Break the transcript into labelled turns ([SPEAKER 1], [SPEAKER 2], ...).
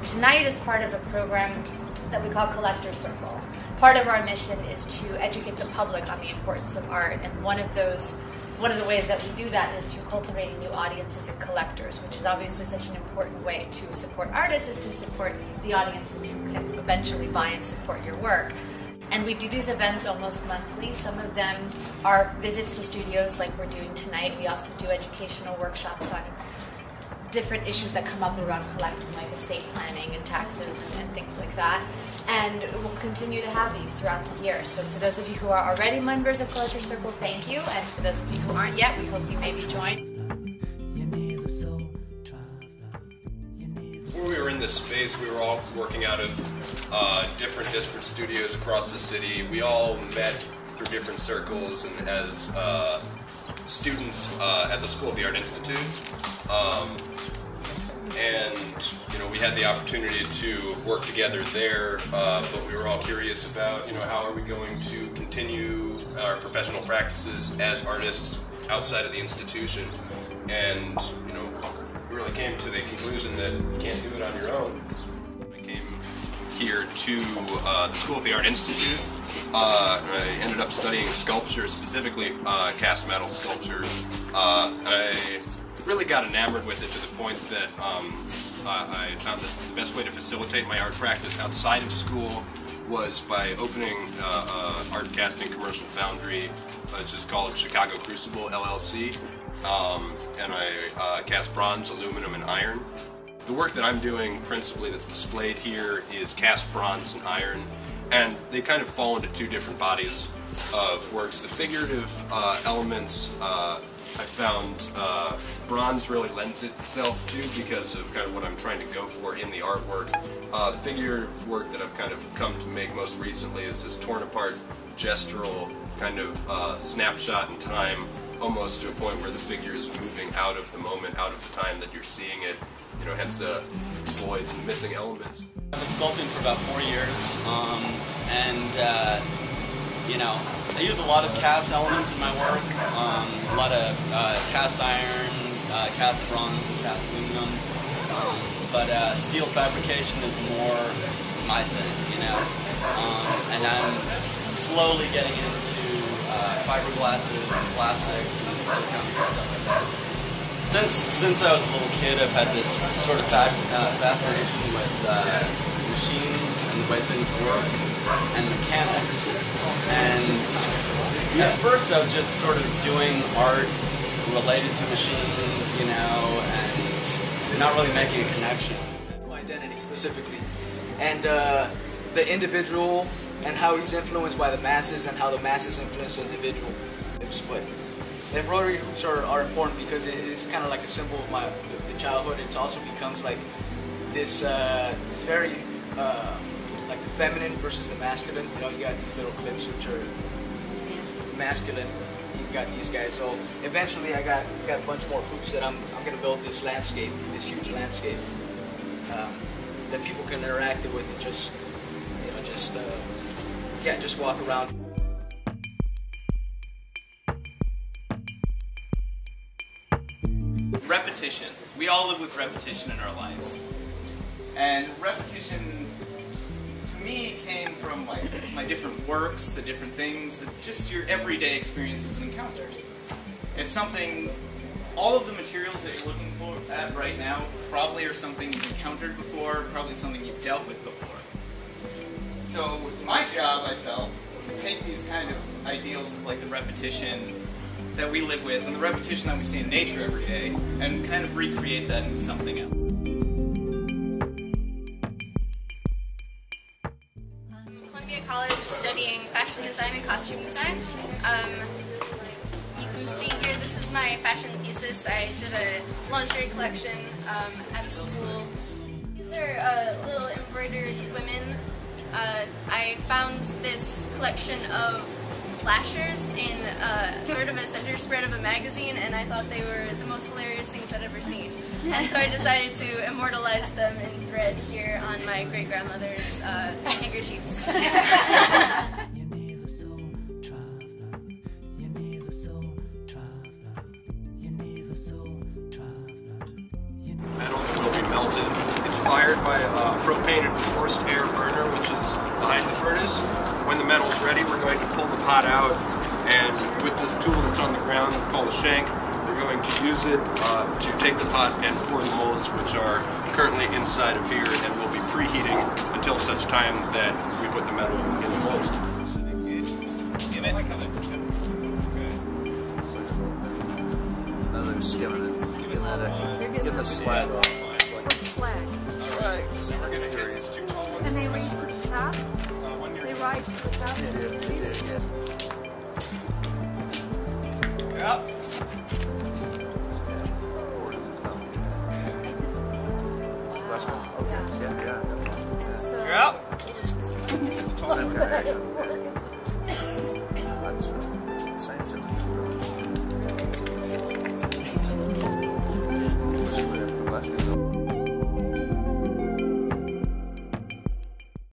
[SPEAKER 1] Tonight is part of a program that we call Collectors Circle. Part of our mission is to educate the public on the importance of art, and one of the ways that we do that is through cultivating new audiences and collectors, which is obviously such an important way to support artists, is to support the audiences who can eventually buy and support your work. And we do these events almost monthly. Some of them are visits to studios like we're doing tonight. We also do educational workshops on different issues that come up around collecting, like estate planning and taxes and things like that. And we'll continue to have these throughout the year. So for those of you who are already members of Collectors Circle, thank you. And for those of you who aren't yet, we hope you maybe join.
[SPEAKER 2] Before we were in this space, we were all working out of different disparate studios across the city. We all met through different circles and as students at the School of the Art Institute. And we had the opportunity to work together there, but we were all curious about, how are we going to continue our professional practices as artists outside of the institution. And, we really came to the conclusion that you can't do it on your own. I came here to the School of the Art Institute. I ended up studying sculpture, specifically cast metal sculpture. I really got enamored with it to the point that I found that the best way to facilitate my art practice outside of school was by opening art casting commercial foundry, which is called Chicago Crucible LLC, and I cast bronze, aluminum, and iron. The work that I'm doing principally that's displayed here is cast bronze and iron, and they kind of fall into two different bodies of works. The figurative elements I found bronze really lends itself to because of kind of what I'm trying to go for in the artwork. The figurative work that I've kind of come to make most recently is this torn apart gestural kind of snapshot in time, almost to a point where the figure is moving out of the moment, out of the time that you're seeing it, hence the voids and missing elements.
[SPEAKER 3] I've been sculpting for about 4 years, I use a lot of cast elements in my work, a lot of cast iron, cast bronze, and cast aluminum, but steel fabrication is more my thing, and I'm slowly getting into fiberglasses and plastics and silicone and stuff like that. Since I was a little kid, I've had this sort of fascination with machines and the way things work and mechanics. And at first I was just sort of doing art related to machines, and not really making a connection.
[SPEAKER 4] Identity specifically, and the individual and how he's influenced by the masses and how the masses influence the individual. But the embroidery hoops are important because it's kind of like a symbol of the childhood. It also becomes like this very like the feminine versus the masculine. You got these little clips which are masculine. You got these guys. So eventually, I got a bunch more hoops that I'm gonna build this landscape, this huge landscape that people can interact with and just walk around.
[SPEAKER 5] Repetition. We all live with repetition in our lives, and repetition to me came from my different works, the different things, just your everyday experiences and encounters. It's something, all of the materials that you're looking at right now probably are something you've encountered before, probably something you've dealt with before. So it's my job, I felt, to take these kind of ideals of the repetition that we live with and the repetition that we see in nature every day and kind of recreate that into something else.
[SPEAKER 6] College studying fashion design and costume design. You can see here, this is my fashion thesis. I did a lingerie collection at school. These are little embroidered women. I found this collection of flashers in sort of a center spread of a magazine, and I thought they were the most hilarious things I'd ever seen. And so I decided to immortalize them in thread here on my great-grandmother's handkerchiefs.
[SPEAKER 2] Metal will be melted, it's fired, by a propane and forced air burner, which is behind the furnace. When the metal's ready, we're going to pull the pot out, and with this tool that's on the ground called a shank, we're going to use it to take the pot and pour the molds, which are currently inside of here, and will be preheating until such time that we put the metal in the molds.
[SPEAKER 7] Another skimming it. Get the slag off.
[SPEAKER 8] Slag.
[SPEAKER 2] Alright, so we're going to hit these 2 tall ones.
[SPEAKER 8] And they raise to the top? They rise to the top?
[SPEAKER 5] Yep.
[SPEAKER 7] Last one. Okay. Yeah.
[SPEAKER 8] So,
[SPEAKER 5] Yep.
[SPEAKER 7] Same area.